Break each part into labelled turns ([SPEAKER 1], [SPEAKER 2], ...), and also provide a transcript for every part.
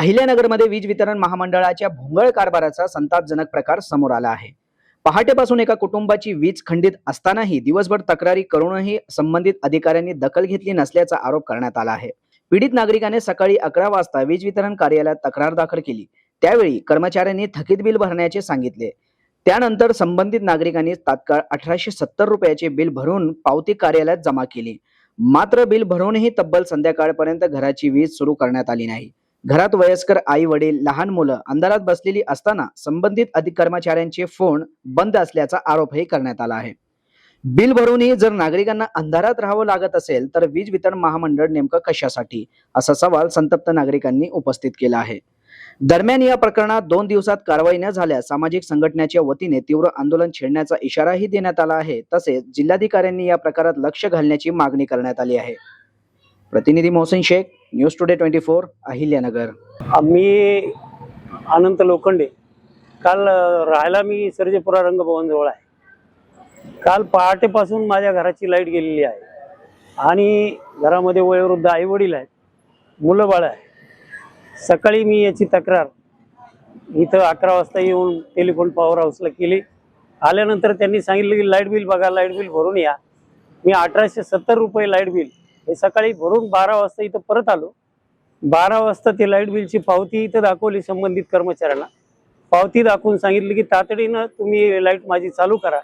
[SPEAKER 1] अहिल्यानगरमध्ये वीज वितरण महामंडळाच्या भोंगळ कारभाराचा संतापजनक प्रकार समोर आला आहे। पहाटेपासून एका कुटुंबाची वीज खंडित असतानाही दिवसभर तक्रारी करूनही संबंधित अधिकाऱ्यांनी दखल घेतली नसल्याचा आरोप करण्यात आला आहे। पीडित नागरिकाने सकाळी 11 वाजता वीज वितरण कार्यालयात तक्रार दाखल केली। त्यावेळी कर्मचाऱ्यांनी थकीत बिल भरण्याचे सांगितले। त्यानंतर संबंधित नागरिकांनी तात्काळ 1870 रुपयाचे बिल भरून पावती कार्यालयात जमा केली। मात्र बिल भरूनही तब्बल संध्याकाळपर्यंत घराची वीज सुरू करण्यात आली नाही। घरात वयस्कर आई वडील लहान मुलं अंधारात बसलेली असताना संबंधित कर्मचाऱ्यांचे फोन बंद असल्याचा आरोपही करण्यात आला आहे। बिल भरूनही जर नागरिकांना अंधारात राहावं लागत असेल तर वीज वितरण महामंडळ नेमकं कशासाठी, असा सवाल संतप्त नागरिकांनी उपस्थित केला आहे। दरम्यान या प्रकरणात 2 दिवसात कारवाई न झाल्यास सामाजिक संघटनेच्या वतीने तीव्र आंदोलन छेडण्याचा इशाराही देण्यात आला आहे। तसेच जिल्हाधिकाऱ्यांनी या प्रकारात लक्ष घालण्याची मागणी करण्यात आली आहे। प्रतिनिधी मोहसिन शेख, न्यूज टुडे 24, अहिल्यानगर।
[SPEAKER 2] मी अनंत लोखंडे। काल राहायला मी सर्जेपुरा रंगभवन जवळ आहे। काल पहाटेपासून माझ्या घराची लाईट गेलेली आहे आणि घरामध्ये वयोवृद्ध आई वडील आहेत, मुलं बाळ आहे। सकाळी मी याची तक्रार इथं 11 वाजता येऊन टेलिफोन पॉवर हाऊसला केली। आल्यानंतर त्यांनी सांगितलं की लाईट बिल बघा, लाईट बिल भरून या। मी 1870 रुपये लाईट बिल हे सकाळी भरून 12 वाजता इथं परत आलो। 12 वाजता ते लाईट बिलची पावती इथं दाखवली संबंधित कर्मचाऱ्यांना। पावती दाखवून सांगितलं की तातडीनं तुम्ही लाईट माझी चालू करा।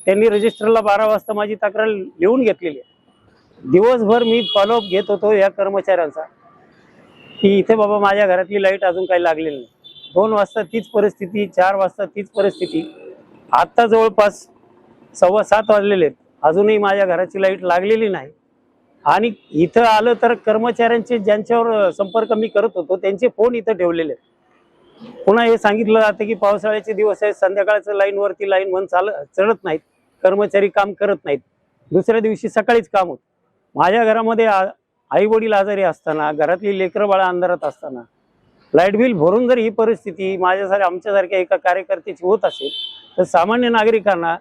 [SPEAKER 2] त्यांनी रजिस्टरला 12 वाजता माझी तक्रार लिहून घेतलेली आहे। दिवसभर मी फॉलोअप घेत होतो या कर्मचाऱ्यांचा की इथे बाबा माझ्या घरातली लाईट अजून काही लागलेली नाही। 2 वाजता तीच परिस्थिती, 4 वाजता तीच परिस्थिती। आत्ता जवळपास 7:15 वाजलेले आहेत, अजूनही माझ्या घराची लाईट लागलेली नाही। आणि इथं आलं तर कर्मचाऱ्यांचे ज्यांच्यावर संपर्क मी करत होतो त्यांचे फोन इथं ठेवलेले आहेत। पुन्हा हे सांगितलं जातं की पावसाळ्याचे दिवस आहेत, संध्याकाळचं लाईनवरती लाईन चढत नाहीत, कर्मचारी काम करत नाहीत, दुसऱ्या दिवशी सकाळीच काम होत। माझ्या घरामध्ये आई वडील आजारी असताना, घरातली लेकरं बाळा अंधारात असताना लाईट बिल भरून जर ही परिस्थिती आमच्यासारख्या एका कार्यकर्त्याची होत असेल तर सामान्य नागरिकांना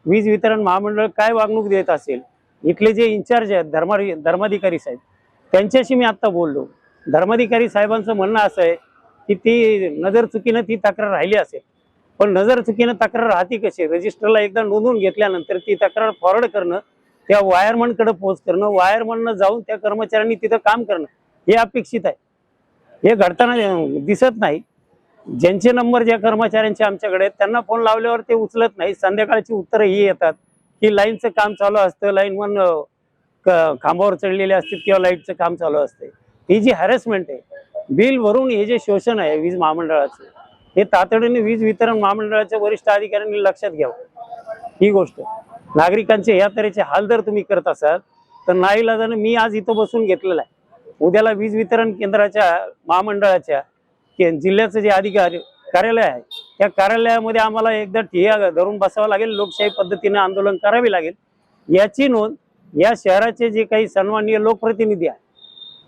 [SPEAKER 2] वीज वितरण महामंडळ काय वागणूक देत असेल। इथले जे इन्चार्ज आहेत धर्माधिकारी साहेब, त्यांच्याशी मी आता बोललो। धर्माधिकारी साहेबांचं म्हणणं असं आहे की ती नजर चुकीनं ती तक्रार राहिली असेल, पण नजर चुकीनं तक्रार राहती कशी? रजिस्टरला एकदा नोंदवून घेतल्यानंतर ती तक्रार फॉरवर्ड करणं, त्या वायरमनकडे पोच करणं, वायरमननं जाऊन त्या कर्मचाऱ्यांनी तिथं काम करणं हे अपेक्षित आहे। हे घडताना दिसत नाही। ज्यांचे नंबर ज्या कर्मचाऱ्यांचे आमच्याकडे आहेत त्यांना फोन लावल्यावर ते उचलत नाही। संध्याकाळची उत्तरं ही येतात की लाईनचं काम चालू असतं, लाईनमन खांबावर चढलेले असतात किंवा लाईटचं काम चालू असते। ही जी हॅरेसमेंट आहे, बिल भरून हे जे शोषण आहे वीज महामंडळाचं, हे तातडीने वीज वितरण महामंडळाच्या वरिष्ठ अधिकाऱ्यांनी लक्षात घ्यावं। ही गोष्ट नागरिकांचे या तऱ्हेचे हाल जर तुम्ही करत असाल तर नाईलाजाने मी आज इथं बसून घेतलेला आहे। उद्याला वीज वितरण केंद्राच्या महामंडळाच्या जिल्ह्याचं जे अधिकारी कार्यालय आहे त्या कार्यालयामध्ये आम्हाला एकदा ठिय्या धरून बसावं लागेल, लोकशाही पद्धतीने आंदोलन करावे लागेल। याची नोंद या शहराचे जे काही सन्माननीय लोकप्रतिनिधी आहेत,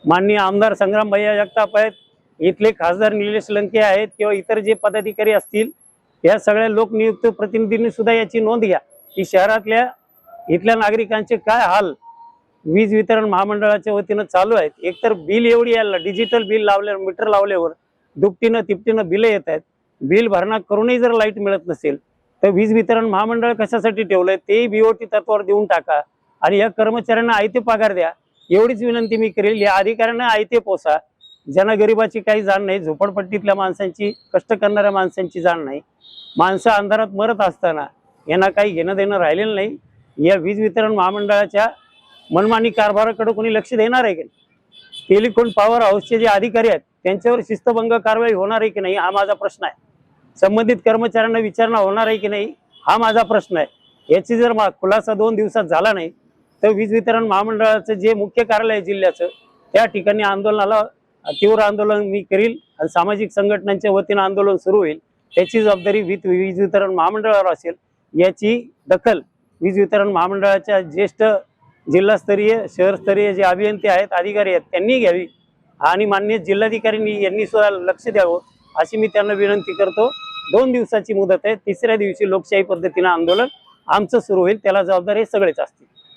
[SPEAKER 2] माननीय आमदार संग्राम भैया जगताप आहेत, इथले खासदार निलेश लंके आहेत किंवा इतर जे पदाधिकारी असतील, या सगळ्या लोकनियुक्त प्रतिनिधींनी सुद्धा याची नोंद घ्या की शहरातल्या इथल्या नागरिकांचे काय हाल वीज वितरण महामंडळाच्या वतीनं चालू आहेत। एकतर बिल एवढी यायला, डिजिटल बिल लावल्यावर, मीटर लावल्यावर दुपटीनं तिपटीनं बिलं येत आहेत। बिल भरणा करूनही जर लाईट मिळत नसेल तर वीज वितरण महामंडळ कशासाठी ठेवलंय ते BOT तत्वावर देऊन टाका आणि या कर्मचाऱ्यांना आयते पगार द्या, एवढीच विनंती मी करेल। या अधिकाऱ्यांना आयते पोसा, ज्यांना गरिबाची काही जाण नाही, झोपडपट्टीतल्या माणसांची, कष्ट करणाऱ्या माणसांची जाण नाही। माणसं अंधारात मरत असताना यांना काही घेणं देणं राहिलेलं नाही। या वीज वितरण महामंडळाच्या मनमानी कारभाराकडे कोणी लक्ष देणार आहे की नाही? टेलिफोन पॉवर हाऊसचे जे अधिकारी आहेत त्यांच्यावर शिस्तभंग कारवाई होणार आहे की नाही हा माझा प्रश्न आहे। संबंधित कर्मचाऱ्यांना विचारणा होणार आहे की नाही हा माझा प्रश्न आहे। याची जर खुलासा 2 दिवसात झाला नाही तर वीज वितरण महामंडळाचं जे मुख्य कार्यालय आहे जिल्ह्याचं, त्या ठिकाणी तीव्र आंदोलन मी करील आणि सामाजिक संघटनांच्या वतीनं आंदोलन सुरू होईल। त्याची जबाबदारी वीज वितरण महामंडळावर असेल। याची दखल वीज वितरण महामंडळाच्या ज्येष्ठ जिल्हास्तरीय शहरस्तरीय जे अभियंते आहेत, अधिकारी आहेत, त्यांनी घ्यावी आणि माननीय जिल्हाधिकाऱ्यांनी यांनी सुद्धा लक्ष द्यावं अशी मी त्यांना विनंती करतो। 2 दिवसाची मुदत आहे, 3ऱ्या दिवशी लोकशाही पद्धतीने आंदोलन आमचं सुरू होईल, त्याला जबाबदार हे सगळेच असतील।